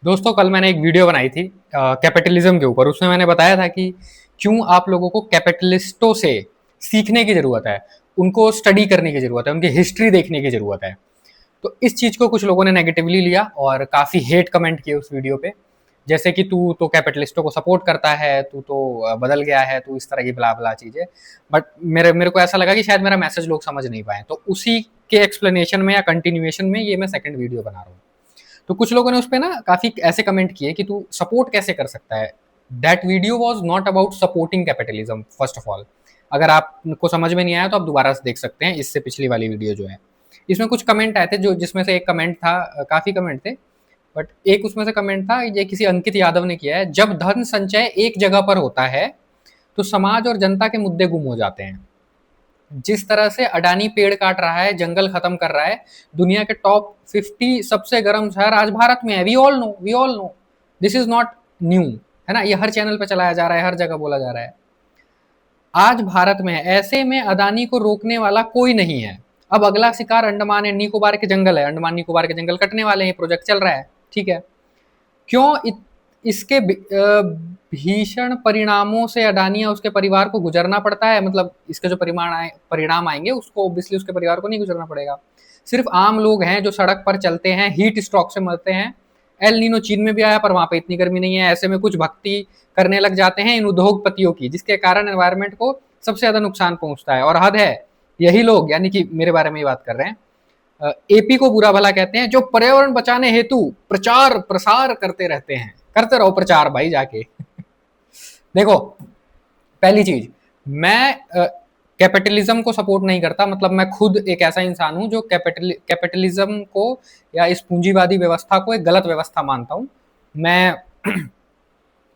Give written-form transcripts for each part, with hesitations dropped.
दोस्तों कल मैंने एक वीडियो बनाई थी कैपिटलिज्म के ऊपर। उसमें मैंने बताया था कि क्यों आप लोगों को कैपिटलिस्टों से सीखने की ज़रूरत है, उनको स्टडी करने की ज़रूरत है, उनकी हिस्ट्री देखने की ज़रूरत है। तो इस चीज़ को कुछ लोगों ने नेगेटिवली लिया और काफ़ी हेट कमेंट किए उस वीडियो पे। जैसे कि तू तो कैपिटलिस्टों को सपोर्ट करता है, तू तो बदल गया है, तू इस तरह की बला बला चीज़ें। बट मेरे मेरे को ऐसा लगा कि शायद मेरा मैसेज लोग समझ नहीं पाए, तो उसी के एक्सप्लेनेशन में या कंटिन्यूएशन में ये मैं सेकंड वीडियो बना रहा हूँ। तो कुछ लोगों ने उस पर ना काफी ऐसे कमेंट किए कि तू सपोर्ट कैसे कर सकता है। That video was not about supporting capitalism first of all. अगर आपको समझ में नहीं आया तो आप दोबारा से देख सकते हैं, इससे पिछली वाली वीडियो जो है। इसमें कुछ कमेंट आए थे, जो जिसमें से एक कमेंट था, काफी कमेंट थे, बट एक उसमें से कमेंट था, ये किसी अंकित यादव ने किया है। जब धन संचय एक जगह पर होता है तो समाज और जनता के मुद्दे गुम हो जाते हैं। जिस तरह से अडानी पेड़ काट रहा है, जंगल खत्म कर रहा है, दुनिया के टॉप 50 सबसे गर्म शहर आज भारत में है। We all know, this is not new, है ना। ये हर चैनल पे चलाया जा रहा है, हर जगह बोला जा रहा है। आज भारत में है, ऐसे में अदानी को रोकने वाला कोई नहीं है। अब अगला शिकार अंडमान एंड निकोबार के जंगल है, अंडमान निकोबार के जंगल कटने वाले हैं, प्रोजेक्ट चल रहा है, ठीक है। क्यों इसके भीषण परिणामों से अडानी या उसके परिवार को गुजरना पड़ता है। मतलब इसके जो परिणाम आएंगे उसको ऑब्वियसली उसके परिवार को नहीं गुजरना पड़ेगा। सिर्फ आम लोग हैं जो सड़क पर चलते हैं, हीट स्ट्रोक से मरते हैं। एल नीनो चीन में भी आया पर वहां पे इतनी गर्मी नहीं है। ऐसे में कुछ भक्ति करने लग जाते हैं इन उद्योगपतियों की, जिसके कारण एनवायरमेंट को सबसे ज्यादा नुकसान पहुंचता है। और हद है, यही लोग, यानी कि मेरे बारे में ही बात कर रहे हैं, एपी को बुरा भला कहते हैं, जो पर्यावरण बचाने हेतु प्रचार प्रसार करते रहते हैं। करते रहो प्रचार भाई जाके। देखो, पहली चीज, मैं कैपिटलिज्म को सपोर्ट नहीं करता। मतलब मैं खुद एक ऐसा इंसान हूं जो कैपिटलिज्म को या इस पूंजीवादी व्यवस्था को एक गलत व्यवस्था मानता हूं। मैं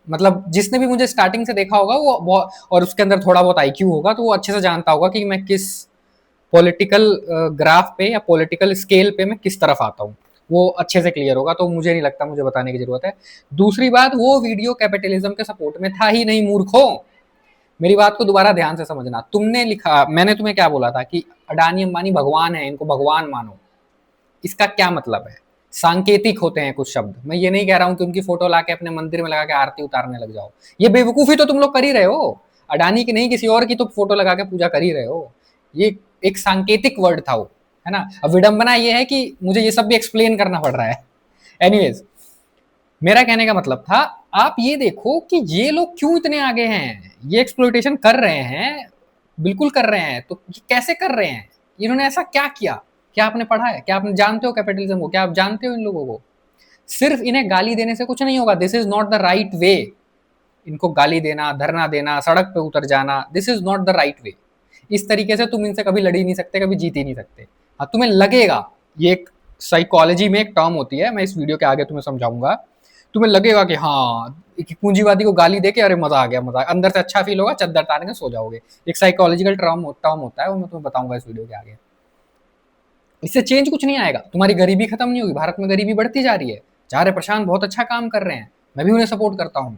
मतलब जिसने भी मुझे स्टार्टिंग से देखा होगा वो और उसके अंदर थोड़ा बहुत आईक्यू होगा, तो वो अच्छे से जानता होगा कि मैं किस पॉलिटिकल ग्राफ पे या पॉलिटिकल स्केल पे मैं किस तरफ आता हूँ। वो अच्छे से क्लियर होगा, तो मुझे नहीं लगता मुझे बताने की जरूरत है। दूसरी बात, वो वीडियो कैपिटलिज्म के सपोर्ट में था ही नहीं, मूर्खों। मेरी बात को दोबारा ध्यान से समझना। तुमने लिखा, मैंने तुम्हें क्या बोला था कि अडानी अंबानी भगवान है, इनको भगवान मानो। इसका क्या मतलब है? सांकेतिक होते हैं कुछ शब्द। मैं ये नहीं कह रहा हूं कि उनकी फोटो लाके अपने मंदिर में लगा के आरती उतारने लग जाओ। ये बेवकूफी तो तुम लोग कर ही रहे हो। अडानी की नहीं, किसी और की तो फोटो लगा के पूजा कर ही रहे हो। ये एक सांकेतिक वर्ड था वो, है ना। अब विडंबना ये है कि मुझे ये सब भी एक्सप्लेन करना पड़ रहा है। एनीवेज, मेरा कहने का मतलब था, आप ये देखो कि ये लोग क्यों इतने आगे हैं। ये एक्सप्लोइटेशन कर रहे हैं, बिल्कुल कर रहे हैं। तो ये कैसे कर रहे हैं? इन्होंने ऐसा क्या किया? क्या आपने पढ़ा है? क्या आप जानते हो कैपिटलिज्म को? क्या आप जानते हो इन लोगों को? सिर्फ इन्हें गाली देने से कुछ नहीं होगा। This is not the right way. इनको गाली देना, धरना देना, सड़क पे उतर जाना, this is not the right way. इस तरीके से तुम इनसे कभी लड़ ही नहीं सकते, कभी जीत ही नहीं सकते। हाँ, तुम्हें लगेगा, ये एक साइकोलॉजी में एक टर्म होती है, मैं इस वीडियो के आगे तुम्हें समझाऊंगा। तुम्हें लगेगा कि हाँ, पूंजीवादी को गाली दे के अरे मजा आ गया, मजा अंदर से अच्छा फील होगा, चद्दर तान के सो जाओगे। एक साइकोलॉजिकल टर्म होता है, वो मैं तुम्हें बताऊंगा इस वीडियो के आगे। इससे चेंज कुछ नहीं आएगा, तुम्हारी गरीबी खत्म नहीं होगी। भारत में गरीबी बढ़ती जा रही है। चार्य प्रशांत बहुत अच्छा काम कर रहे हैं, मैं भी उन्हें सपोर्ट करता हूँ,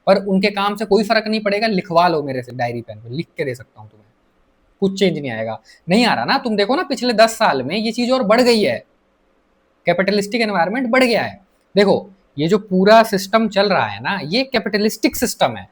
पर उनके काम से कोई फर्क नहीं पड़ेगा। लिखवा लो मेरे से, डायरी पेन पे लिख के दे सकता हूँ तुम्हें, कुछ चेंज नहीं आएगा। नहीं आ रहा ना। तुम देखो ना, पिछले 10 साल में ये चीज और बढ़ गई है। कैपिटलिस्टिक एनवायरमेंट बढ़ गया है। देखो, ये जो पूरा सिस्टम चल रहा है ना, ये कैपिटलिस्टिक सिस्टम है।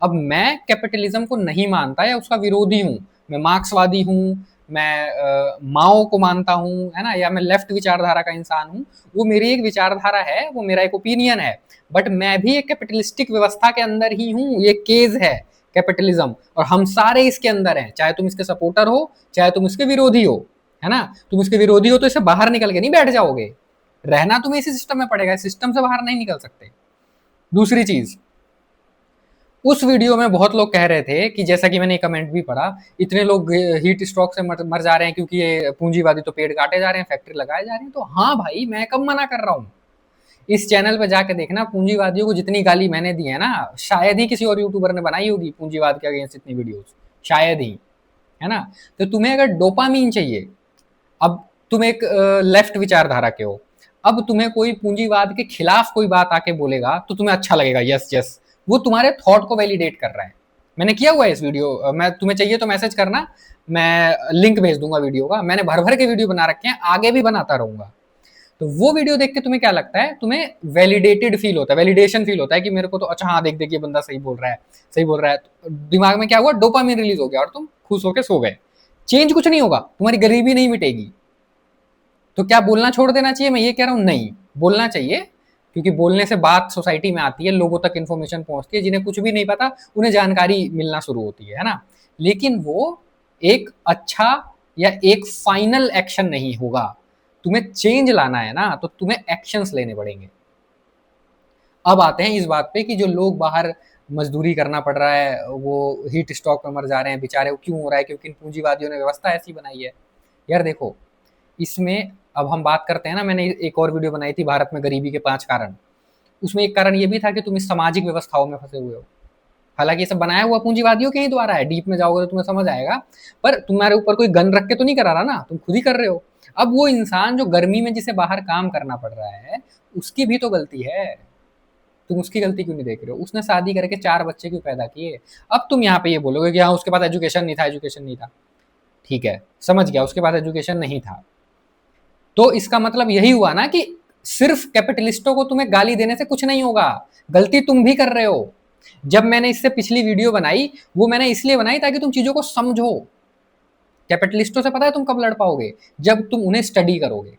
अब मैं कैपिटलिज्म को नहीं मानता या उसका विरोधी हूँ, मैं मार्क्सवादी हूँ, मैं माओ को मानता हूँ, है ना, या मैं लेफ्ट विचारधारा का इंसान हूँ, वो मेरी एक विचारधारा है, वो मेरा एक ओपिनियन है। बट मैं भी एक कैपिटलिस्टिक व्यवस्था के अंदर ही हूँ। ये केज है कैपिटलिज्म, और हम सारे इसके अंदर हैं। चाहे तुम इसके सपोर्टर हो, चाहे तुम इसके विरोधी हो, है ना। तुम इसके विरोधी हो तो इससे बाहर निकल के नहीं बैठ जाओगे। रहना तुम्हें इसी सिस्टम में पड़ेगा, सिस्टम से बाहर नहीं निकल सकते। दूसरी चीज, उस वीडियो में बहुत लोग कह रहे थे कि, जैसा कि मैंने कमेंट भी पढ़ा, इतने लोग हीट स्ट्रोक से मर जा रहे हैं क्योंकि ये पूंजीवादी तो पेड़ काटे जा रहे हैं, फैक्ट्री लगाए जा रहे हैं। तो हाँ भाई, मैं कब मना कर रहा हूँ। इस चैनल पे जाके देखना, पूंजीवादियों को जितनी गाली मैंने दी है ना, शायद ही किसी और यूट्यूबर ने बनाई होगी पूंजीवाद के अगेंस्ट इतनी वीडियोस, शायद ही, है ना। तो तुम्हें अगर डोपामीन चाहिए, अब तुम एक लेफ्ट विचारधारा के हो, अब तुम्हें कोई पूंजीवाद के खिलाफ कोई बात आके बोलेगा तो तुम्हें अच्छा लगेगा, यस यस, वो तुम्हारे थॉट को वैलिडेट कर रहा है। मैंने किया हुआ है इस वीडियो, मैं तुम्हें चाहिए तो मैसेज करना, मैं लिंक भेज दूंगा वीडियो का। मैंने भर भर के वीडियो बना रखे हैं, आगे भी बनाता रहूंगा। तो वो वीडियो देख के तुम्हें क्या लगता है, तुम्हें वैलिडेटेड फील होता है, वैलिडेशन फील होता है कि मेरे को तो अच्छा, हाँ देख देख ये बंदा सही बोल रहा है, सही बोल रहा है। तो दिमाग में क्या हुआ, डोपामिन रिलीज हो गया और तुम खुश होकर सो गए। चेंज कुछ नहीं होगा, तुम्हारी गरीबी नहीं मिटेगी। तो क्या बोलना छोड़ देना चाहिए, मैं ये कह रहा हूं नहीं, बोलना चाहिए, क्योंकि बोलने से बात सोसाइटी में आती है, लोगों तक इन्फॉर्मेशन पहुंचती है, जिन्हें कुछ भी नहीं पता उन्हें जानकारी मिलना शुरू होती है ना। लेकिन वो एक अच्छा या एक फाइनल एक्शन नहीं होगा। तुम्हें चेंज लाना है ना, तो तुम्हें एक्शंस लेने पड़ेंगे। अब आते हैं इस बात पे कि जो लोग बाहर मजदूरी करना पड़ रहा है, वो हीट स्ट्रोक में मर जा रहे हैं बेचारे, वो क्यों हो रहा है, क्योंकि इन पूंजीवादियों ने व्यवस्था ऐसी बनाई है। यार देखो, इसमें अब हम बात करते हैं ना, मैंने एक और वीडियो बनाई थी भारत में गरीबी के 5 कारण। उसमें एक कारण ये भी था कि तुम इस सामाजिक व्यवस्थाओं में फंसे हुए हो। हालांकि ये सब बनाया हुआ पूंजीवादियों के ही द्वारा है, डीप में जाओगे तो तुम्हें समझ आएगा। पर तुम्हारे ऊपर कोई गन रख के तो नहीं करा रहा ना, तुम खुद ही कर रहे हो। अब वो इंसान जो गर्मी में जिसे बाहर काम करना पड़ रहा है, उसकी भी तो गलती है। तुम उसकी गलती क्यों नहीं देख रहे हो? उसने शादी करके 4 बच्चे क्यों पैदा किए? अब तुम यहाँ पे ये बोलोगे कि हाँ उसके पास एजुकेशन नहीं था, एजुकेशन नहीं था। ठीक है, समझ गया, उसके पास एजुकेशन नहीं था। तो इसका मतलब यही हुआ ना कि सिर्फ कैपिटलिस्टों को तुम्हें गाली देने से कुछ नहीं होगा, गलती तुम भी कर रहे हो। जब मैंने इससे पिछली वीडियो बनाई, वो मैंने इसलिए बनाई ताकि तुम चीजों को समझो। कैपिटलिस्टों से पता है तुम कब लड़ पाओगे? जब तुम उन्हें स्टडी करोगे,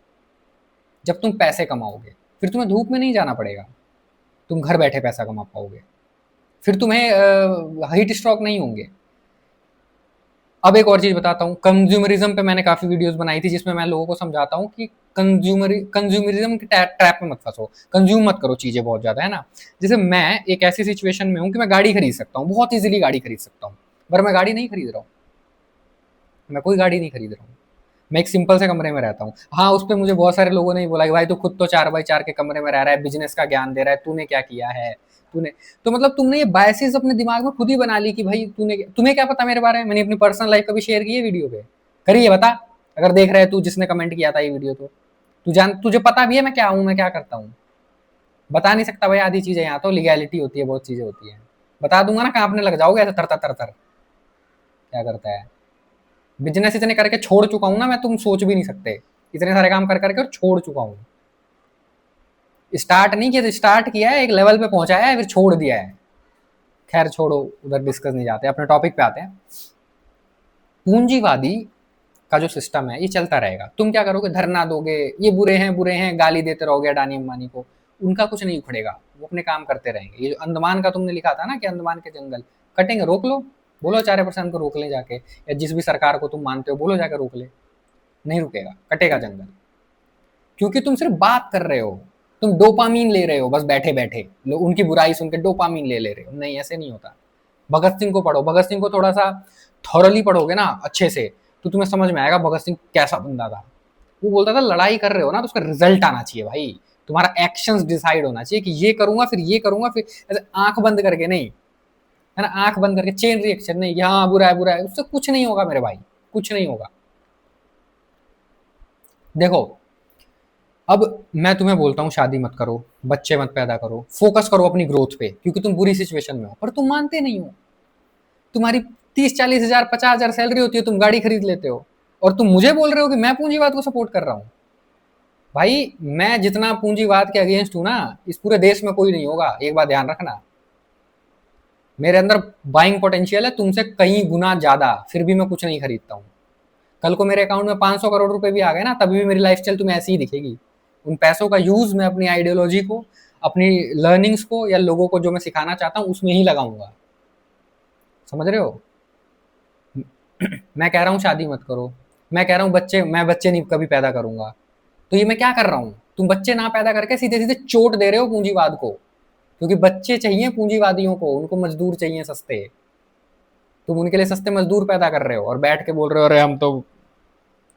जब तुम पैसे कमाओगे, फिर तुम्हें धूप में नहीं जाना पड़ेगा, तुम घर बैठे पैसा कमा पाओगे, फिर तुम्हें हीट स्ट्रोक नहीं होंगे। अब एक और चीज बताता हूँ, कंज्यूमरिज्म पे मैंने काफी वीडियोस बनाई थी, जिसमें मैं लोगों को समझाता हूँ कि कंज्यूमरिज्म के ट्रैप में मत फंसो, कंज्यूम मत करो चीजें बहुत ज्यादा, है ना। जैसे मैं एक ऐसी सिचुएशन में हूँ कि मैं गाड़ी खरीद सकता हूँ, बहुत इजीली गाड़ी खरीद सकता हूँ, पर मैं गाड़ी नहीं खरीद रहा हूँ, मैं कोई गाड़ी नहीं खरीद रहा हूँ। मैं एक सिंपल से कमरे में रहता हूँ। हाँ, उस पर मुझे बहुत सारे लोगों ने बोला कि भाई तू खुद तो 4x4 के कमरे में रह रहा है, बिजनेस का ज्ञान दे रहा है, तूने क्या किया है, तूने तो मतलब तुमने ये बायसेस अपने दिमाग में खुद ही बना ली कि भाई तुम्हें क्या पता मेरे बारे में। मैंने अपनी पर्सनल लाइफ कभी शेयर की है वीडियो पे? करिए बता, अगर देख रहे है तू, जिसने कमेंट किया था ये वीडियो, तो तुझे पता भी है मैं क्या हूँ, मैं क्या करता हूँ? बता नहीं सकता भाई, आधी चीजें यहाँ तो लीगैलिटी होती है, बहुत चीजें होती है। बता दूंगा ना, कांपने लग जाओगे ऐसे तर तर तर। क्या करता है? बिजनेस इतने करके छोड़ चुका हूं ना मैं, तुम सोच भी नहीं सकते, इतने सारे काम कर करके और छोड़ चुका हूं। स्टार्ट नहीं किया, स्टार्ट किया है, एक लेवल पे पहुंचाया है, फिर छोड़ दिया है। खैर छोड़ो, उधर डिस्कस नहीं जाते, अपने टॉपिक पे आते हैं। पूंजीवादी का जो सिस्टम है ये चलता रहेगा। तुम क्या करोगे? धरना दोगे, ये बुरे हैं, गाली देते रहोगे अडानी अंबानी को, उनका कुछ नहीं उखड़ेगा, वो अपने काम करते रहेंगे। ये जो अंडमान का तुमने लिखा था ना कि अंडमान के जंगल कटेंगे, रोक लो, बोलो 4% को रोक ले जाके, या जिस भी सरकार को तुम मानते हो बोलो जाके रोक ले, नहीं रुकेगा, कटेगा जंगल। क्योंकि तुम सिर्फ बात कर रहे हो, तुम डोपामीन ले रहे हो, बस बैठे बैठे लोग उनकी बुराई सुन के डोपामीन ले रहे हो। नहीं, ऐसे नहीं होता। भगत सिंह को पढ़ो, भगत सिंह को थोड़ा सा थॉरली पढ़ोगे ना अच्छे से, तो तुम्हें समझ में आएगा भगत सिंह कैसा बंदा था। वो बोलता था लड़ाई कर रहे हो ना तो उसका रिजल्ट आना चाहिए भाई, तुम्हारा एक्शंस डिसाइड होना चाहिए कि ये करूंगा फिर ये करूंगा, फिर ऐसे आंख बंद करके नहीं, है ना, आंख बंद करके चेन रिएक्शन नहीं कि हाँ बुरा है, उससे कुछ नहीं होगा मेरे भाई, कुछ नहीं होगा। देखो, अब मैं तुम्हें बोलता हूँ शादी मत करो, बच्चे मत पैदा करो, फोकस करो अपनी ग्रोथ पे, क्योंकि तुम बुरी सिचुएशन में हो, पर तुम मानते नहीं हो। तुम्हारी 30-40 हजार 50 हजार सैलरी होती है, तुम गाड़ी खरीद लेते हो, और तुम मुझे बोल रहे हो कि मैं पूंजीवाद को सपोर्ट कर रहा हूँ। भाई मैं जितना पूंजीवाद के अगेंस्ट हूं ना, इस पूरे देश में कोई नहीं होगा, एक बात ध्यान रखना। मेरे अंदर बाइंग पोटेंशियल है तुमसे कई गुना ज्यादा, फिर भी मैं कुछ नहीं खरीदता हूँ। कल को मेरे अकाउंट में 500 करोड़ रुपए भी आ गए ना, तभी भी मेरी लाइफस्टाइल तुम्हें ऐसी ही दिखेगी। उन पैसों का यूज मैं अपनी आइडियोलॉजी को, अपनी लर्निंग्स को, या लोगों को जो मैं सिखाना चाहता हूँ उसमें ही लगाऊंगा। समझ रहे हो? मैं कह रहा हूँ शादी मत करो, मैं कह रहा हूँ मैं बच्चे नहीं कभी पैदा करूंगा, तो ये मैं क्या कर रहा हूँ? तुम बच्चे ना पैदा करके सीधे सीधे चोट दे रहे हो पूंजीवाद को, क्योंकि बच्चे चाहिए पूंजीवादियों को, उनको मजदूर चाहिए सस्ते। तुम उनके लिए सस्ते मजदूर पैदा कर रहे हो और बैठ के बोल रहे हो अरे हम तो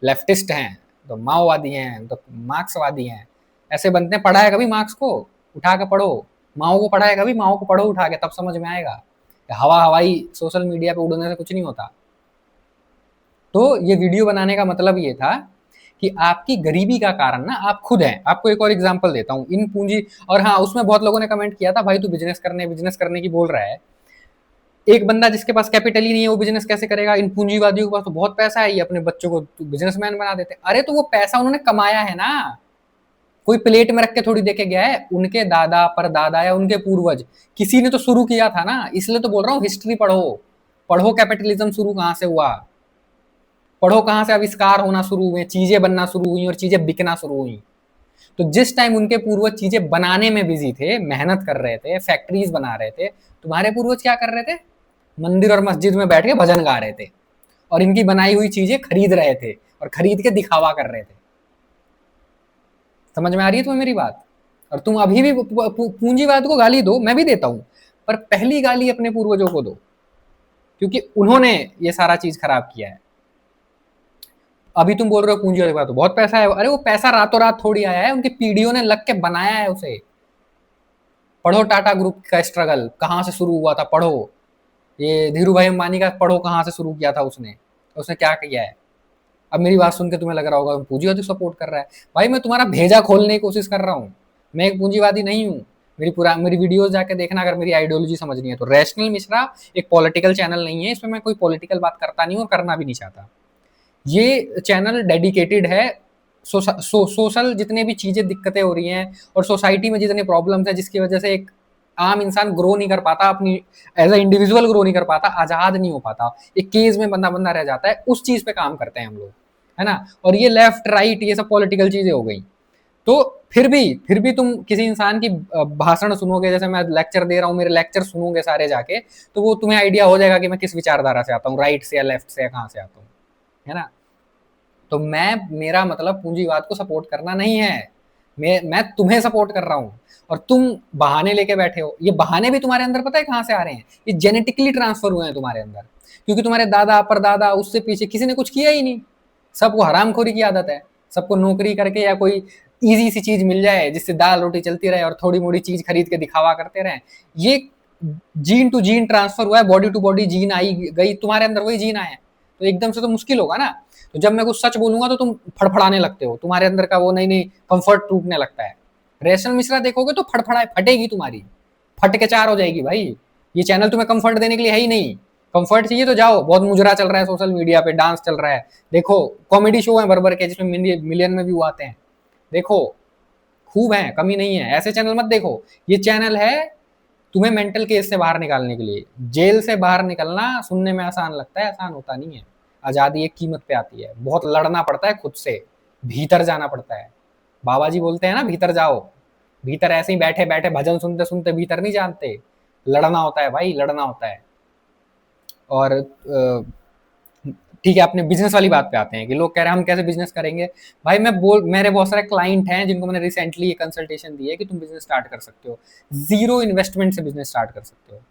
लेफ्टिस्ट हैं, तो माओवादी हैं, तो मार्क्सवादी हैं। ऐसे बनते हैं। पढ़ा है कभी मार्क्स को? उठा के पढ़ो। माओ को पढ़ा है कभी? माओ को पढ़ो उठा के, तब समझ में आएगा। हवाई सोशल मीडिया पे उड़ने से कुछ नहीं होता। तो ये वीडियो बनाने का मतलब ये था कि आपकी गरीबी का कारण ना आप खुद हैं। आपको एक और एग्जांपल देता हूँ, इन पूंजी, और हाँ उसमें बहुत लोगों ने कमेंट किया था भाई तू बिजनेस करने की बोल रहा है, एक बंदा जिसके पास कैपिटल ही नहीं है वो बिजनेस कैसे करेगा? इन पूंजीवादियों के पास तो बहुत पैसा है, ये अपने बच्चों को बिजनेसमैन बना देते। अरे तो वो पैसा उन्होंने कमाया है ना, कोई प्लेट में रख के थोड़ी देके गया है, उनके दादा परदादा या उनके पूर्वज किसी ने तो शुरू किया था ना। इसलिए तो बोल रहा हूँ हिस्ट्री पढ़ो, पढ़ो कैपिटलिज्म शुरू कहाँ से हुआ, पढ़ो कहाँ से आविष्कार होना शुरू हुए, चीजें बनना शुरू हुई और चीजें बिकना शुरू हुई। तो जिस टाइम उनके पूर्वज चीजें बनाने में बिजी थे, मेहनत कर रहे थे, फैक्ट्रीज बना रहे थे, तुम्हारे पूर्वज क्या कर रहे थे? मंदिर और मस्जिद में बैठ के भजन गा रहे थे और इनकी बनाई हुई चीजें खरीद रहे थे और खरीद के दिखावा कर रहे थे। समझ में आ रही है तुम्हें मेरी बात? और तुम अभी भी पूंजीवाद को गाली दो, मैं भी देता हूं, पर पहली गाली अपने पूर्वजों को दो, क्योंकि उन्होंने ये सारा चीज खराब किया है। अभी तुम बोल रहे हो पूंजी वाली बात, तो बहुत पैसा है, अरे वो पैसा रातों रात थोड़ी आया है, उनकी पीढ़ियों ने लग के बनाया है उसे। पढ़ो टाटा ग्रुप का स्ट्रगल कहां से शुरू हुआ था, पढ़ो ये धीरू भाई अंबानी का, पढ़ो कहां से शुरू किया था उसने, उसने क्या किया है। अब मेरी बात सुन के तुम्हें लग रहा होगा पूंजीवादी सपोर्ट कर रहा है। भाई मैं तुम्हारा भेजा खोलने की कोशिश कर रहा हूँ, मैं एक पूंजीवादी नहीं हूँ। मेरी वीडियोस जाके देखना अगर मेरी आइडियोलॉजी समझनी है तो। रैशनल मिश्रा एक पॉलिटिकल चैनल नहीं है, इसमें मैं कोई पॉलिटिकल बात करता नहीं हूँ और करना भी नहीं चाहता। ये चैनल डेडिकेटेड है सोशल जितने भी चीजें दिक्कतें हो रही हैं और सोसाइटी में जितने प्रॉब्लम्स है जिसकी वजह से एक आम इंसान ग्रो नहीं कर पाता, अपनी एज अ इंडिविजुअल ग्रो नहीं कर पाता, आजाद नहीं हो पाता, एक केज में बंदा बंदा रह जाता है, उस चीज पे काम करते हैं हम लोग, है ना। और ये लेफ्ट राइट ये सब पॉलिटिकल चीजें हो गई। तो फिर भी तुम किसी इंसान की भाषण सुनोगे, जैसे मैं लेक्चर दे रहा हूँ, मेरे लेक्चर सुनोगे सारे जाके, तो वो तुम्हें आइडिया हो जाएगा कि मैं किस विचारधारा से आता हूँ, राइट से या लेफ्ट से या कहाँ से आता हूँ, है ना। तो मेरा मतलब पूंजीवाद को सपोर्ट करना नहीं है, मैं तुम्हें सपोर्ट कर रहा हूं। और तुम बहाने लेके बैठे हो, ये बहाने भी तुम्हारे अंदर पता है कहां से आ रहे हैं? ये जेनेटिकली ट्रांसफर हुए हैं तुम्हारे अंदर, क्योंकि तुम्हारे दादा परदादा उससे पीछे किसी ने कुछ किया ही नहीं। सबको हरामखोरी की आदत है, सबको नौकरी करके या कोई इजी सी चीज मिल जाए जिससे दाल रोटी चलती रहे और थोड़ी मोड़ी चीज खरीद के दिखावा करते रहे। ये जीन टू जीन ट्रांसफर हुआ है, बॉडी टू बॉडी जीन आई गई, तुम्हारे अंदर वही जीन आया है, तो एकदम से तो मुश्किल होगा ना। तो जब मैं कुछ सच बोलूंगा तो तुम फड़फड़ाने लगते हो, तुम्हारे अंदर का वो नहीं नहीं कंफर्ट टूटने लगता है। रेशनल मिश्रा देखोगे तो फड़फड़ाए फटेगी तुम्हारी, फट के चार हो जाएगी भाई। ये चैनल तुम्हें कंफर्ट देने के लिए है ही नहीं। कंफर्ट चाहिए तो जाओ, बहुत मुजरा चल रहा है सोशल मीडिया पे, डांस चल रहा है, देखो कॉमेडी शो है भर के जिसमें मिलियन में व्यू आते हैं, देखो खूब है, कमी नहीं है। ऐसे चैनल मत देखो, ये चैनल है तुम्हें मेंटल केस से बाहर निकालने के लिए। जेल से बाहर निकलना सुनने में आसान लगता है, आसान होता नहीं है। आजादी एक कीमत पे आती है, बहुत लड़ना पड़ता है खुद से, भीतर जाना पड़ता है। बाबा जी बोलते हैं ना भीतर जाओ, भीतर ऐसे ही बैठे बैठे भजन सुनते सुनते भीतर नहीं जानते, लड़ना होता है भाई, लड़ना होता है। और ठीक है, अपने बिजनेस वाली बात पे आते हैं कि लोग कह रहे हैं हम कैसे बिजनेस करेंगे। भाई मेरे बहुत सारे क्लाइंट हैं जिनको मैंने रिसेंटली ये कंसल्टेशन दी है कि तुम बिजनेस स्टार्ट कर सकते हो, जीरो इन्वेस्टमेंट से बिजनेस स्टार्ट कर सकते हो।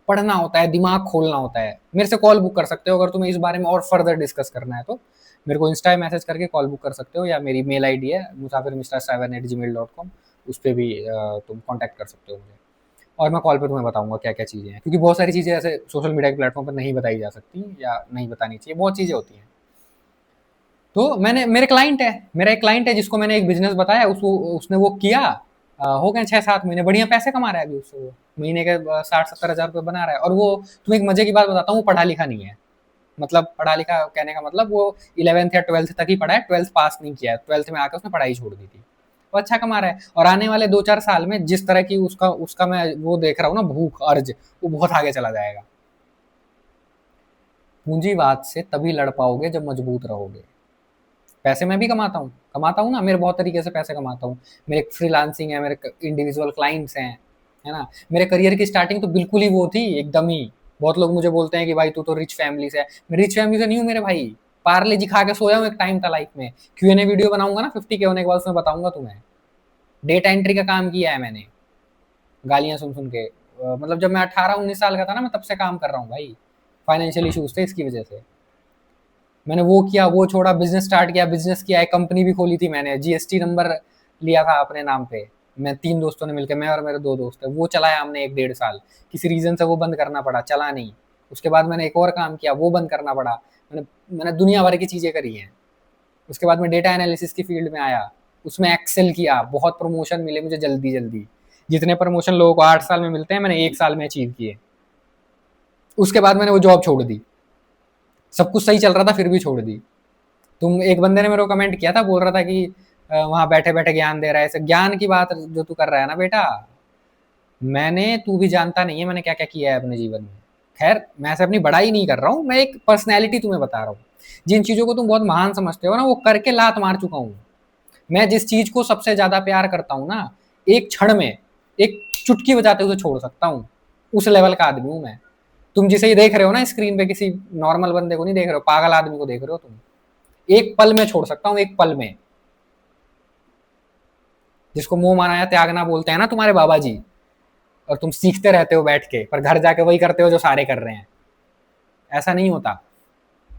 पढ़ना होता है, दिमाग खोलना होता है। मेरे से कॉल बुक कर सकते हो अगर तुम्हें इस बारे में और फर्दर डिस्कस करना है तो। मेरे को इंस्टा मैसेज करके कॉल बुक कर सकते हो, या मेरी मेल आईडी है musafirmishra7@gmail.com, उस पर भी तुम कॉन्टैक्ट कर सकते हो मुझे। और मैं कॉल पे तुम्हें बताऊंगा क्या क्या चीज़ें हैं, क्योंकि बहुत सारी चीज़ें ऐसे सोशल मीडिया के प्लेटफॉर्म पर नहीं बताई जा सकती या नहीं बतानी चाहिए, बहुत चीज़ें होती हैं। तो मेरे क्लाइंट है, मेरा एक क्लाइंट है जिसको मैंने एक बिजनेस बताया, उसने वो किया, हो गए 6-7 महीने, बढ़िया पैसे कमा रहा है अभी उससे, वो महीने के 60-70 हज़ार रुपये बना रहा है। और वो तुम्हें एक मजे की बात बताता हूँ, वो पढ़ा लिखा नहीं है। मतलब पढ़ा लिखा कहने का मतलब वो 11th या 12th तक ही पढ़ा है, 12th पास नहीं किया है, 12th में आकर उसने पढ़ाई छोड़ दी थी। वो अच्छा कमा रहा है, और आने वाले 2-4 साल में जिस तरह की उसका उसका मैं वो देख रहा हूँ ना, भूख अर्ज, वो बहुत आगे चला जाएगा। पूंजीवाद से तभी लड़ पाओगे जब मजबूत रहोगे। पैसे मैं भी कमाता हूँ ना, मेरे बहुत तरीके से पैसे कमाता हूँ। मेरे फ्रीलांसिंग है, मेरे इंडिविजुअल क्लाइंट्स हैं, है ना। मेरे करियर की स्टार्टिंग तो बिल्कुल ही वो थी, एकदम ही। बहुत लोग मुझे बोलते हैं कि भाई तू तो रिच फैमिली से है। मैं रिच फैमिली से नहीं हूँ मेरे भाई, पार्ले जी खा के सोया हूँ एक टाइम था लाइफ में। Q&A वीडियो बनाऊंगा ना 50K होने के बाद, उसमें बताऊंगा तुम्हें। डेटा एंट्री का काम किया है मैंने, गालियां सुन सुन के। मतलब जब मैं 18-19 साल का था ना, मैं तब से काम कर रहा हूँ भाई। फाइनेंशियल इशूज थे, इसकी वजह से मैंने वो किया, वो छोड़ा, बिजनेस स्टार्ट किया, बिजनेस किया, एक कंपनी भी खोली थी मैंने, जीएसटी नंबर लिया था अपने नाम पे। मैं 3 दोस्तों ने मिलकर, मैं और मेरे 2 दोस्त है, वो चलाया हमने 1-1.5 साल। किसी रीजन से वो बंद करना पड़ा, चला नहीं। उसके बाद मैंने एक और काम किया, वो बंद करना पड़ा। मैंने दुनिया भर की चीज़ें करी हैं। उसके बाद मैं डेटा एनालिसिस की फील्ड में आया, उसमें एक्सेल किया, बहुत प्रमोशन मिले मुझे जल्दी जल्दी। जितने प्रमोशन लोगों को 8 साल में मिलते हैं, मैंने 1 साल में अचीव किए। उसके बाद मैंने वो जॉब छोड़ दी, सब कुछ सही चल रहा था फिर भी छोड़ दी। तुम एक बंदे ने मेरे को कमेंट किया था, बोल रहा था कि वहां बैठे बैठे ज्ञान दे रहा है। ऐसे ज्ञान की बात जो तू कर रहा है ना बेटा, तू भी जानता नहीं है मैंने क्या क्या किया है अपने जीवन में। खैर, मैं ऐसे अपनी बड़ाई नहीं कर रहा हूँ, मैं एक पर्सनैलिटी तुम्हें बता रहा हूँ। जिन चीजों को तुम बहुत महान समझते हो ना, वो करके लात मार चुका हूँ। मैं जिस चीज को सबसे ज्यादा प्यार करता हूँ ना, एक क्षण में, एक चुटकी बजाते हुए छोड़ सकता हूँ। उस लेवल का आदमी हूँ मैं। तुम जिसे ये देख रहे हो ना स्क्रीन पे, किसी नॉर्मल बंदे को नहीं देख रहे हो, पागल आदमी को देख रहे हो तुम। एक पल में छोड़ सकता हूँ, एक पल में। जिसको मोह माया त्यागना बोलते हैं ना तुम्हारे बाबा जी, और तुम सीखते रहते हो बैठ के, पर घर जाके वही करते हो जो सारे कर रहे हैं। ऐसा नहीं होता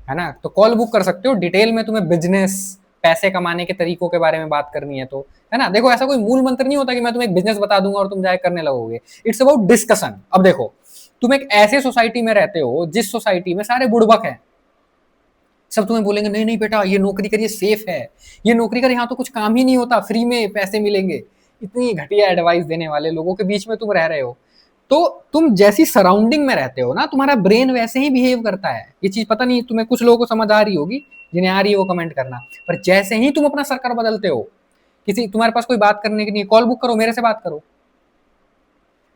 है ना। तो कॉल बुक कर सकते हो, डिटेल में तुम्हें बिजनेस, पैसे कमाने के तरीकों के बारे में बात करनी है तो, है ना। देखो, ऐसा कोई मूल मंत्र नहीं होता कि मैं तुम्हें एक बिजनेस बता दूंगा और तुम जाके करने लगोगे। It's about discussion. अब देखो, तुम एक ऐसे सोसाइटी में रहते हो जिस सोसाइटी में सारे बुड़बक हैं। सब तुम्हें बोलेंगे नहीं नहीं बेटा, ये नौकरी करिए, सेफ है, ये नौकरी कर, यहाँ तो कुछ काम ही नहीं होता, फ्री में पैसे मिलेंगे। इतनी घटिया एडवाइस देने वाले लोगों के बीच में तुम रह रहे हो। तो तुम जैसी सराउंडिंग में रहते हो ना, तुम्हारा ब्रेन वैसे ही बिहेव करता है। ये चीज पता नहीं तुम्हें, कुछ लोगों को समझ आ रही होगी, जिन्हें आ रही है वो कमेंट करना। पर जैसे ही तुम अपना सर्कल बदलते हो, किसी तुम्हारे पास कोई बात करने की नहीं, कॉल बुक करो, मेरे से बात करो।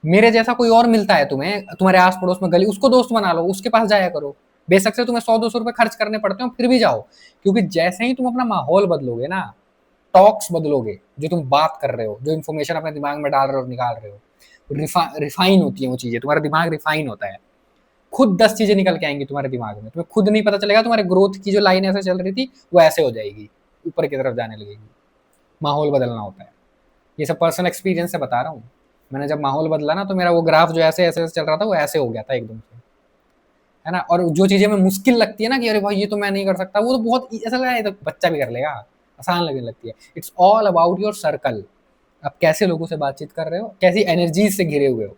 मेरे जैसा कोई और मिलता है तुम्हें तुम्हारे आस पड़ोस में गली, उसको दोस्त बना लो, उसके पास जाया करो। बेशक से तुम्हें 100-200 रुपए खर्च करने पड़ते हो, फिर भी जाओ। क्योंकि जैसे ही तुम अपना माहौल बदलोगे ना, टॉक्स बदलोगे, जो तुम बात कर रहे हो, जो इन्फॉर्मेशन अपने दिमाग में डाल रहे हो और निकाल रहे हो, रिफाइन होती है वो चीजें, तुम्हारा दिमाग रिफाइन होता है। खुद 10 चीजें निकल के आएंगी तुम्हारे दिमाग में, तुम्हें खुद नहीं पता चलेगा। तुम्हारे ग्रोथ की जो लाइन ऐसे चल रही थी, वो ऐसे हो जाएगी, ऊपर की तरफ जाने लगेगी। माहौल बदलना होता है। ये सब पर्सनल एक्सपीरियंस से बता रहा हूँ। मैंने जब माहौल बदला ना, तो मेरा वो ग्राफ जो ऐसे ऐसे चल रहा था, वो ऐसे हो गया था एकदम से, है ना। और जो चीजें में मुश्किल लगती है ना कि अरे भाई ये तो मैं नहीं कर सकता, वो तो बहुत ऐसा लगा, ये तो बच्चा भी कर लेगा, आसान लगने लगती है। It's all about your circle. आप कैसे लोगों से बातचीत कर रहे हो, कैसी एनर्जीज से घिरे हुए हो।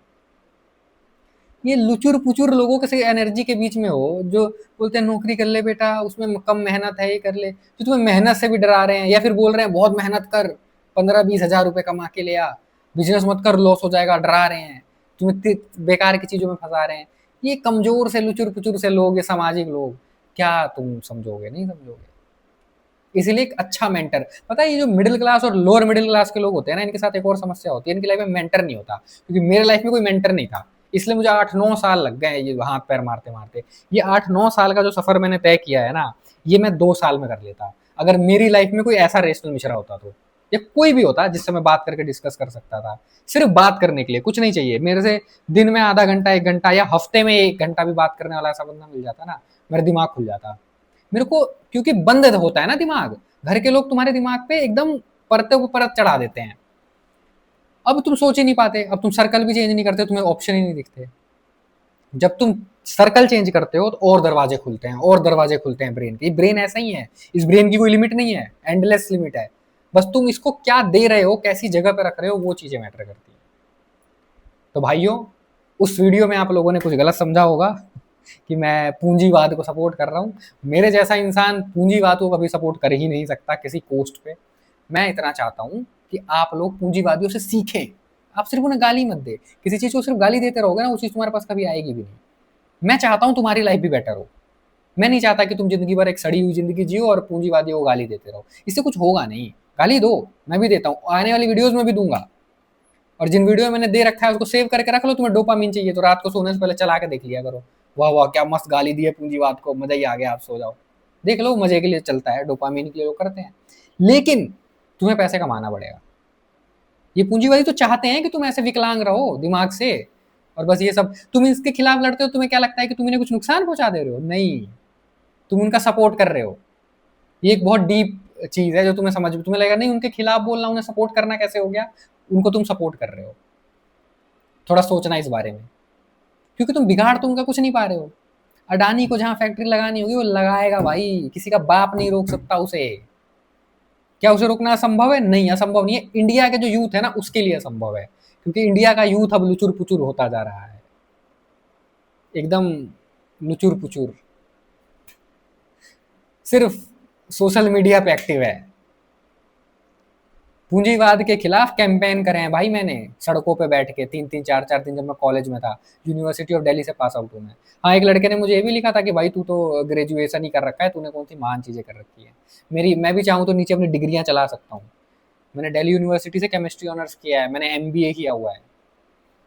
ये लुचुर पुचुर लोगों के से एनर्जी के बीच में हो, जो बोलते हैं नौकरी कर ले बेटा, उसमें कम मेहनत है, ये कर ले, जो तुम्हें मेहनत से भी डरा रहे हैं, या फिर बोल रहे हैं बहुत मेहनत कर, 15-20 हजार रुपए कमा के ले आ, बिजनेस मत कर, लॉस हो जाएगा, डरा रहे हैं तुम्हें, बेकार की चीजों में फंसा रहे हैं। ये कमजोर से लुचुर पुचुर से लोग, ये सामाजिक लोग, क्या तुम समझोगे, नहीं समझोगे। इसीलिए एक अच्छा मेंटर, पता है, ये जो मिडिल क्लास और लोअर मिडिल क्लास के लोग होते हैं ना, इनके साथ एक और समस्या होती है, इनकी लाइफ में मेंटर नहीं होता। क्योंकि मेरे लाइफ में कोई मेंटर नहीं था, इसलिए मुझे 8-9 साल लग गए ये हाथ पैर मारते मारते। ये 8-9 साल का जो सफर मैंने तय किया है ना, ये मैं 2 साल में कर लेता, अगर मेरी लाइफ में कोई ऐसा रेशनल मिश्रा होता तो, या कोई भी होता जिससे मैं बात करके डिस्कस कर सकता था। सिर्फ बात करने के लिए, कुछ नहीं चाहिए मेरे से। दिन में आधा घंटा, 1 घंटा, या हफ्ते में 1 घंटा भी बात करने वाला ऐसा बंदा मिल जाता ना, मेरा दिमाग खुल जाता मेरे को। क्योंकि बंद होता है ना दिमाग, घर के लोग तुम्हारे दिमाग पे एकदम परते ऊपर परत चढ़ा देते हैं। अब तुम सोच ही नहीं पाते, अब तुम सर्कल भी चेंज नहीं करते, तुम्हें ऑप्शन ही नहीं दिखते। जब तुम सर्कल चेंज करते हो तो और दरवाजे खुलते हैं, और दरवाजे खुलते हैं ब्रेन के। ब्रेन ऐसा ही है, इस ब्रेन की कोई लिमिट नहीं है, एंडलेस लिमिट है। बस तुम इसको क्या दे रहे हो, कैसी जगह पे रख रहे हो, वो चीजें मैटर करती है। तो भाइयों, उस वीडियो में आप लोगों ने कुछ गलत समझा होगा कि मैं पूंजीवाद को सपोर्ट कर रहा हूँ। मेरे जैसा इंसान पूंजीवाद को कभी सपोर्ट कर ही नहीं सकता किसी कोस्ट पे। मैं इतना चाहता हूँ कि आप लोग पूंजीवादियों से सीखें। आप सिर्फ उन्हें गाली मत दे, किसी चीज को सिर्फ गाली देते रहोगे ना, वो चीज तुम्हारे पास कभी आएगी भी नहीं। मैं चाहता हूँ तुम्हारी लाइफ भी बेटर हो। मैं नहीं चाहता कि तुम जिंदगी भर एक सड़ी हुई जिंदगी जियो और पूंजीवादियों को गाली देते रहो, इससे कुछ होगा नहीं। गाली दो, मैं भी देता हूँ, आने वाली वीडियोज में भी दूंगा। और जिन वीडियो मैंने दे रखा है उसको सेव करके रख लो। तुम्हें डोपामिन चाहिए तो रात को सोने से पहले चला के देख लिया करो, वाह वाह क्या मस्त गाली दी है पूंजीवाद को, मजा ही आ गया, आप सो जाओ। देख लो, मजे के लिए चलता है, डोपामिन के लिए लोग करते हैं। लेकिन तुम्हें पैसे कमाना पड़ेगा। ये पूंजीवादी तो चाहते हैं कि तुम ऐसे विकलांग रहो दिमाग से, और बस ये सब तुम इसके खिलाफ लड़ते हो। तुम्हें क्या लगता है कि तुम इन्हें कुछ नुकसान पहुंचा दे रहे हो? नहीं, तुम उनका सपोर्ट कर रहे हो। ये एक बहुत डीप चीज है जो तुम्हें लगेगा नहीं उनके खिलाफ बोलना, उन्हें सपोर्ट करना कैसे हो गया। उनको तुम सपोर्ट कर रहे हो। थोड़ा सोचना इस बारे में, क्योंकि तुम बिगाड़ तो उनका कुछ नहीं पा रहे हो। अडानी को जहां फैक्ट्री लगानी होगी वो लगाएगा भाई, किसी का बाप नहीं रोक सकता उसे। क्या उसे रोकना असंभव है? नहीं, असंभव नहीं है। इंडिया के जो यूथ है ना, उसके लिए असंभव है, क्योंकि इंडिया का यूथ अब लुचुर पुचुर होता जा रहा है, एकदम लुचुर पुचुर, सिर्फ सोशल मीडिया पे एक्टिव है। पूंजीवाद के खिलाफ कैंपेन करे हैं भाई मैंने, सड़कों पे बैठ के 3-3 4-4 दिन, जब मैं कॉलेज में था। यूनिवर्सिटी ऑफ दिल्ली से पास आउट हूँ मैं। हाँ, एक लड़के ने मुझे ये भी लिखा था कि भाई तू तो ग्रेजुएशन ही कर रखा है, तूने कौन सी महान चीजें कर रखी है। मैं भी चाहूँ तो नीचे अपनी डिग्रियां चला सकता हूँ, मैंने दिल्ली यूनिवर्सिटी से केमिस्ट्री ऑनर्स किया है, मैंने एमबीए किया हुआ है,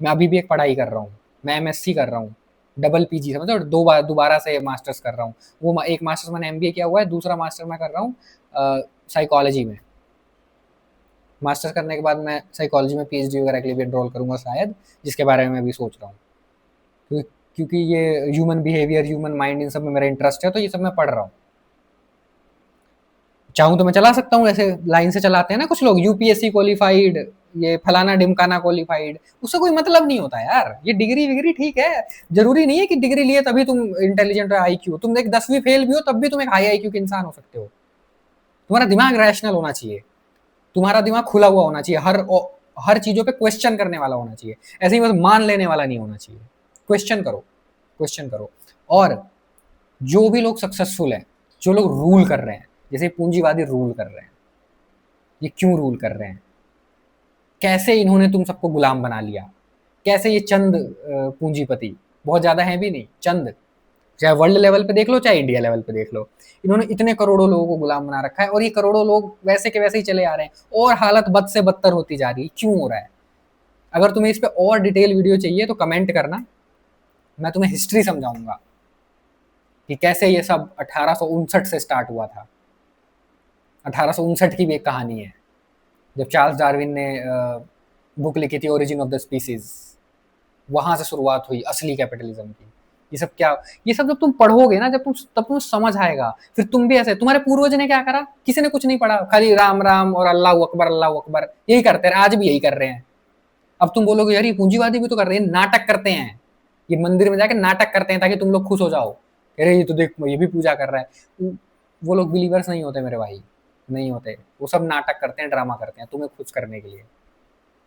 मैं अभी भी एक पढ़ाई कर रहा हूँ, मैं एमएससी कर रहा हूँ, डबल पीजी समझो, दो बार दोबारा से मास्टर्स कर रहा हूँ। वो एक मास्टर्स मैंने एमबीए किया हुआ है, दूसरा मास्टर मैं कर रहा हूँ साइकोलॉजी में। मास्टर्स करने के बाद मैं साइकोलॉजी में पीएचडी वगैरह के लिए भी एनरोल करूंगा शायद, जिसके बारे में मैं भी सोच रहा हूँ। क्योंकि ये ह्यूमन बिहेवियर, ह्यूमन माइंड, इन सब में मेरा इंटरेस्ट है, तो ये सब मैं पढ़ रहा हूँ। चाहूँ तो मैं चला सकता हूँ, ऐसे लाइन से चलाते हैं ना कुछ लोग, यूपीएससी क्वालिफाइड, ये फलाना ढिमकाना क्वालिफाइड, उससे कोई मतलब नहीं होता यार। ये डिग्री विग्री ठीक है, जरूरी नहीं है कि डिग्री लिए तभी तुम इंटेलिजेंट हो, आईक्यू, तुम एक 10वीं फेल भी हो तब भी तुम एक हाई आईक्यू के इंसान हो सकते हो। तुम्हारा दिमाग रैशनल होना चाहिए, तुम्हारा दिमाग खुला हुआ होना चाहिए, हर चीजों पे क्वेश्चन करने वाला होना चाहिए, ऐसे ही बस मान लेने वाला नहीं होना चाहिए। क्वेश्चन करो, क्वेश्चन करो। और जो भी लोग सक्सेसफुल हैं, जो लोग रूल कर रहे हैं, जैसे पूंजीवादी रूल कर रहे हैं, ये क्यों रूल कर रहे हैं, कैसे इन्होंने तुम सबको गुलाम बना लिया, कैसे ये चंद पूंजीपति, बहुत ज्यादा है भी नहीं, चंद, चाहे वर्ल्ड लेवल पे देख लो चाहे इंडिया लेवल पे देख लो, इन्होंने इतने करोड़ों लोगों को गुलाम बना रखा है, और ये करोड़ों लोग वैसे के वैसे ही चले आ रहे हैं, और हालत बद से बदतर होती जा रही है। क्यों हो रहा है? अगर तुम्हें इस पे और डिटेल वीडियो चाहिए तो कमेंट करना, मैं तुम्हें हिस्ट्री समझाऊंगा कि कैसे ये सब 1859 से स्टार्ट हुआ था। 1859 की भी एक कहानी है, जब चार्ल्स डार्विन ने बुक लिखी थी ओरिजिन ऑफ द स्पीसीज, वहां से शुरुआत हुई असली कैपिटलिज्म की। ये सब क्या, ये सब जब तुम पढ़ोगे ना, जब तुम तब तुम्हें समझ आएगा। फिर तुम भी ऐसे, तुम्हारे पूर्वज ने क्या करा, किसी ने कुछ नहीं पढ़ा, खाली राम राम और अल्लाह अकबर यही करते रहे, आज भी यही कर रहे हैं। अब तुम बोलोगे यार ये पूंजीवादी भी तो कर रहे हैं, नाटक करते हैं, ये मंदिर में जाके नाटक करते हैं ताकि तुम लोग खुश हो जाओ, अरे ये तो देख ये भी पूजा कर रहा है। वो लोग बिलीवर्स नहीं होते मेरे भाई, नहीं होते। वो सब नाटक करते हैं, ड्रामा करते हैं तुम्हें खुश करने के लिए,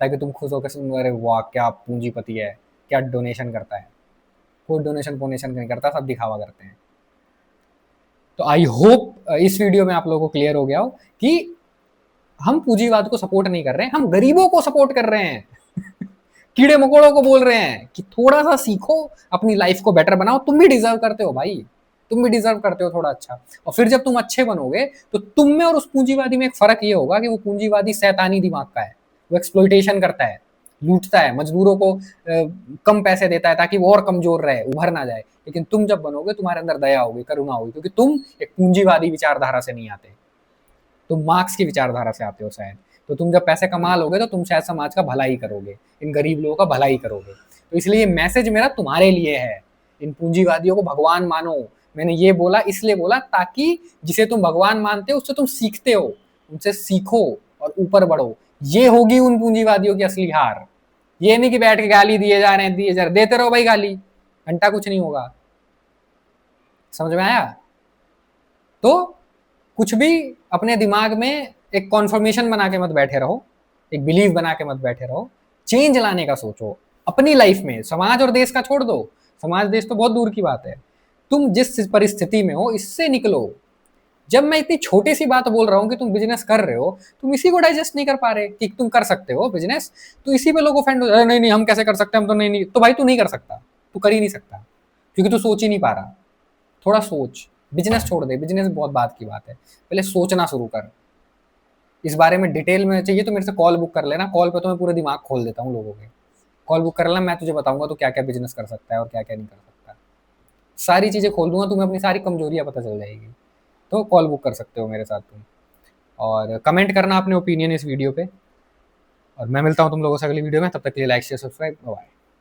ताकि तुम खुश होकर सुन, अरे वाह क्या पूंजीपति है, क्या डोनेशन करता है। कोई डोनेशन पोनेशन नहीं करता, सब दिखावा करते हैं। तो आई होप इस वीडियो में आप लोगों को क्लियर हो गया हो कि हम पूंजीवाद को सपोर्ट नहीं कर रहे हैं, हम गरीबों को सपोर्ट कर रहे हैं। कीड़े मकोड़ों को बोल रहे हैं कि थोड़ा सा सीखो, अपनी लाइफ को बेटर बनाओ, तुम भी डिजर्व करते हो भाई, तुम भी डिजर्व करते हो थोड़ा अच्छा। और फिर जब तुम अच्छे बनोगे तो तुम में और उस पूंजीवादी में एक फर्क ये होगा कि वो पूंजीवादी शैतानी दिमाग का है, वो एक्सप्लॉइटेशन करता है, लूटता है, मजदूरों को कम पैसे देता है ताकि वो और कमजोर रहे, उभर ना जाए। लेकिन तुम जब बनोगे, तुम्हारे अंदर दया होगी, करुणा होगी, क्योंकि तुम एक पूंजीवादी विचारधारा से नहीं आते, तुम मार्क्स की विचारधारा से आते हो शायद। तो तुम जब पैसे कमा लोगे तो तुम शायद समाज का भला ही करोगे, इन गरीब लोगों का भला ही करोगे। तो इसलिए ये मैसेज मेरा तुम्हारे लिए है, इन पूंजीवादियों को भगवान मानो। मैंने ये बोला इसलिए बोला ताकि जिसे तुम भगवान मानते हो उससे तुम सीखते हो, उनसे सीखो और ऊपर बढ़ो। ये होगी उन पूंजीवादियों की असली हार। ये नहीं कि बैठ के गाली दिए जा रहे हैं, दिए जा रहे, देते रहो भाई गाली, घंटा कुछ नहीं होगा। समझ में आया? तो कुछ भी अपने दिमाग में एक कॉन्फर्मेशन बना के मत बैठे रहो, एक बिलीव बना के मत बैठे रहो, चेंज लाने का सोचो अपनी लाइफ में। समाज और देश का छोड़ दो, समाज देश तो बहुत दूर की बात है, तुम जिस परिस्थिति में हो इससे निकलो। जब मैं इतनी छोटी सी बात बोल रहा हूँ कि तुम बिजनेस कर रहे हो, तुम इसी को डाइजेस्ट नहीं कर पा रहे कि तुम कर सकते हो बिजनेस, तो इसी पे लोग ऑफेंड हो जाए, नहीं नहीं हम कैसे कर सकते, हम तो नहीं। तो भाई तू नहीं कर सकता, तू कर ही नहीं सकता, क्योंकि तू सोच ही नहीं पा रहा। थोड़ा सोच, बिजनेस छोड़ दे, बिजनेस बहुत बात की बात है, पहले सोचना शुरू कर। इस बारे में डिटेल में चाहिए तो मेरे से कॉल बुक कर लेना, कॉल पे तो मैं पूरे दिमाग खोल देता हूँ लोगों के। कॉल बुक कर लेना, मैं तुझे बताऊंगा तो क्या क्या बिजनेस कर सकता है और क्या क्या नहीं कर सकता, सारी चीज़ें खोल दूंगा, तुम्हें अपनी सारी कमजोरियां पता चल जाएगी। तो कॉल बुक कर सकते हो मेरे साथ तुम, और कमेंट करना अपने ओपिनियन इस वीडियो पे। और मैं मिलता हूँ तुम लोगों से अगली वीडियो में, तब तक के लिए लाइक शेयर सब्सक्राइब, बाय।